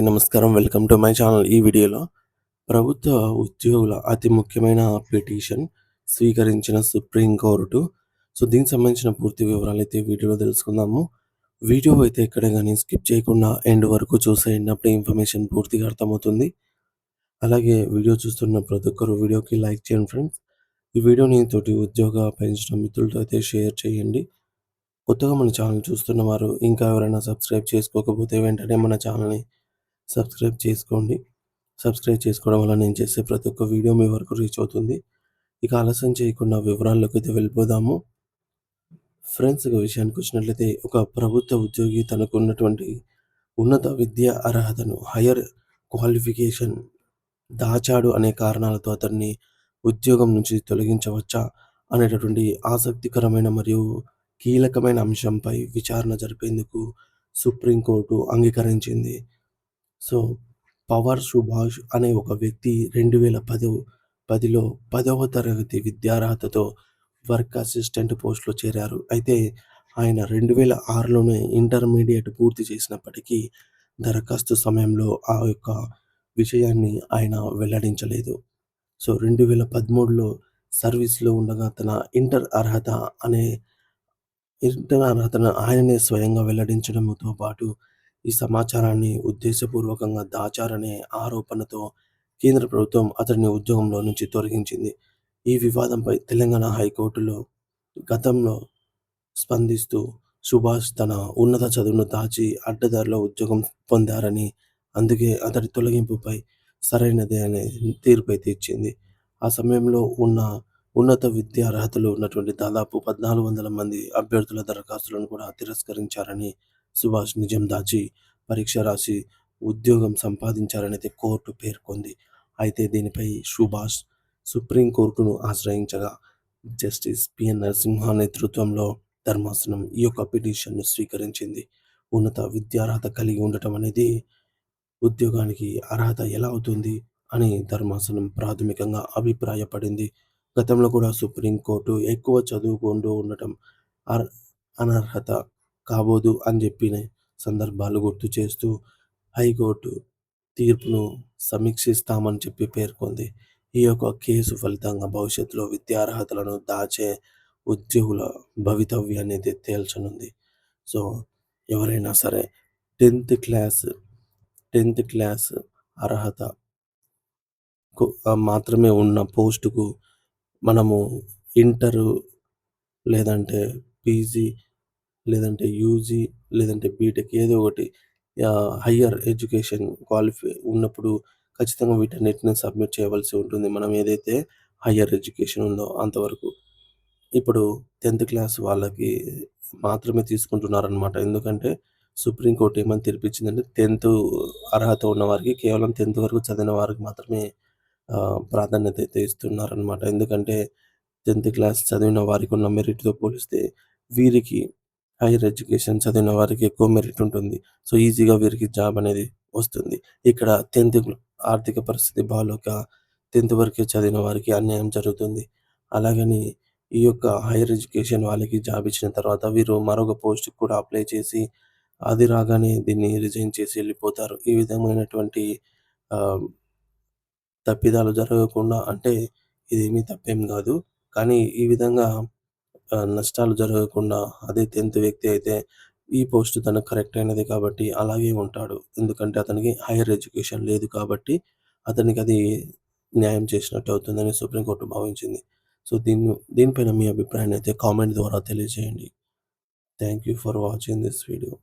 నమస్కారం. Welcome to my channel. ఈ వీడియోలో ప్రభుత్వ ఉద్యోగుల అతి ముఖ్యమైన పిటిషన్ స్వీకరించిన సుప్రీం కోర్టు. దీనికి సంబంధించిన పూర్తి వివరాలైతే వీడియోలో తెలుసుకుందాము. వీడియో అయితే ఎక్కడ గాని స్కిప్ చేయకుండా ఎండ్ వరకు చూసేయండి. అప్పుడే ఇన్ఫర్మేషన్ పూర్తిగా అర్థమవుతుంది. అలాగే వీడియో చూస్తున్న ప్రతి ఒక్కరు వీడియోకి లైక్ చేయండి ఫ్రెండ్స్. ఈ వీడియోని తోటి ఉద్యోగ పెంచిన మిత్రులతో అయితే షేర్ చేయండి. కొత్తగా మన ఛానల్ చూస్తున్న వారు ఇంకా ఎవరైనా సబ్స్క్రైబ్ చేసుకోకపోతే వెంటనే మన ఛానల్‌ని సబ్స్క్రైబ్ చేసుకోండి. సబ్స్క్రైబ్ చేసుకోవడం వల్ల నేను చేసే ప్రతి ఒక్క వీడియో మీ వరకు రీచ్ అవుతుంది. ఇక ఆలస్యం చేయకుండా వివరాల్లోకైతే వెళ్ళిపోదాము. ఫ్రెండ్స్, ఇక విషయానికొచ్చినట్లయితే ఒక ప్రభుత్వ ఉద్యోగి తనకున్నటువంటి ఉన్నత విద్యా అర్హతను హైయర్ క్వాలిఫికేషన్ దాచాడు అనే కారణాలతో అతన్ని ఉద్యోగం నుంచి తొలగించవచ్చా అనేటటువంటి ఆసక్తికరమైన మరియు కీలకమైన అంశంపై విచారణ జరిపేందుకు సుప్రీంకోర్టు అంగీకరించింది. సో, పవర్ సుభాష్ అనే ఒక వ్యక్తి 2010లో 10వ తరగతి విద్యార్హతతో వర్క్ అసిస్టెంట్ పోస్ట్‌లో చేరారు. అయితే ఆయన 2006లోనే ఇంటర్మీడియేట్ పూర్తి చేసినప్పటికీ దరఖాస్తు సమయంలో ఆ యొక్క విషయాన్ని ఆయన వెల్లడించలేదు. 2013లో సర్వీస్‌లో ఉండగా తన ఇంటర్ అర్హతను ఆయననే స్వయంగా వెల్లడించడంతో పాటు ఈ సమాచారాన్ని ఉద్దేశపూర్వకంగా దాచారనే ఆరోపణతో కేంద్ర ప్రభుత్వం అతడిని ఉద్యోగంలో నుంచి తొలగించింది. ఈ వివాదంపై తెలంగాణ హైకోర్టులో గతంలో స్పందిస్తూ సుభాష్ తన ఉన్నత చదువును దాచి అడ్డదారిలో ఉద్యోగం పొందారని, అందుకే అతడి తొలగింపుపై సరైనదే అనే తీర్పైతే ఇచ్చింది. ఆ సమయంలో ఉన్నత విద్యా అర్హతలు ఉన్నటువంటి దాదాపు 1400 మంది అభ్యర్థుల దరఖాస్తులను కూడా తిరస్కరించారని, సుభాష్ నిజం దాచి పరీక్ష రాసి ఉద్యోగం సంపాదించారనైతే కోర్టు పేర్కొంది. అయితే దీనిపై సుభాష్ సుప్రీంకోర్టును ఆశ్రయించగా జస్టిస్ పిఎన్ నరసింహ నేతృత్వంలో ధర్మాసనం ఈ యొక్క పిటిషన్‌ను స్వీకరించింది. ఉన్నత విద్యార్హత కలిగి ఉండటం అనేది ఉద్యోగానికి అర్హత ఎలా అవుతుంది అని ధర్మాసనం ప్రాథమికంగా అభిప్రాయపడింది. గతంలో కూడా సుప్రీంకోర్టు ఎక్కువ చదువుకుంటూ ఉండటం అర్ అనర్హత కాబోదు అని చెప్పిన సందర్భాలు గుర్తు చేస్తూ హైకోర్టు తీర్పును సమీక్షిస్తామని చెప్పి పేర్కొంది. ఈ యొక్క కేసు ఫలితంగా భవిష్యత్తులో విద్యార్హతలను దాచే ఉద్యోగుల భవితవ్యాన్ని అయితే తేల్చనుంది. సో, ఎవరైనా సరే 10థ్ క్లాస్ 10థ్ క్లాస్ అర్హత మాత్రమే ఉన్న పోస్టుకు మనము ఇంటరు లేదంటే పీజీ లేదంటే యూజీ లేదంటే బీటెక్ ఏదో ఒకటి హైయ్యర్ ఎడ్యుకేషన్ ఉన్నప్పుడు ఖచ్చితంగా వీటన్నిటిని సబ్మిట్ చేయవలసి ఉంటుంది. మనం ఏదైతే హైయ్యర్ ఎడ్యుకేషన్ ఉందో అంతవరకు. ఇప్పుడు 10థ్ క్లాస్ వాళ్ళకి మాత్రమే తీసుకుంటున్నారనమాట. ఎందుకంటే సుప్రీంకోర్టు ఏమని తీర్పిచ్చిందంటే 10థ్ అర్హత ఉన్నవారికి కేవలం 10థ్ వరకు చదివిన వారికి మాత్రమే ప్రాధాన్యత అయితే ఇస్తున్నారనమాట. ఎందుకంటే 10థ్ క్లాస్ చదివిన వారికి ఉన్న మెరిట్‌తో పోలిస్తే వీరికి హైయర్ ఎడ్యుకేషన్ చదివిన వారికి ఎక్కువ మెరిట్ ఉంటుంది. ఈజీగా వీరికి జాబ్ అనేది వస్తుంది. ఇక్కడ 10థ్ ఆర్థిక పరిస్థితి బాగోక 10థ్ వరకే చదివిన వారికి అన్యాయం జరుగుతుంది. అలాగని ఈ యొక్క హైయర్ ఎడ్యుకేషన్ వాళ్ళకి జాబ్ ఇచ్చిన తర్వాత వీరు మరొక పోస్ట్‌కి కూడా అప్లై చేసి అది రాగానే దీన్ని రిజైన్ చేసి వెళ్ళిపోతారు. ఈ విధమైనటువంటి ఆహ్, తప్పిదాలు జరగకుండా, అంటే ఇదేమీ తప్పేం గాదు. కానీ ఈ విధంగా నష్టాలు జరగకుండా అదే 10థ్ వ్యక్తి అయితే ఈ పోస్ట్ తనకు కరెక్ట్ అయినది కాబట్టి అలాగే ఉంటాడు. ఎందుకంటే అతనికి హైయర్ ఎడ్యుకేషన్ లేదు కాబట్టి అతనికి అది న్యాయం చేసినట్టు అవుతుందని సుప్రీంకోర్టు భావించింది. దీనిపైన మీ అభిప్రాయాన్ని అయితే కామెంట్ ద్వారా తెలియజేయండి. Thank you for watching this video.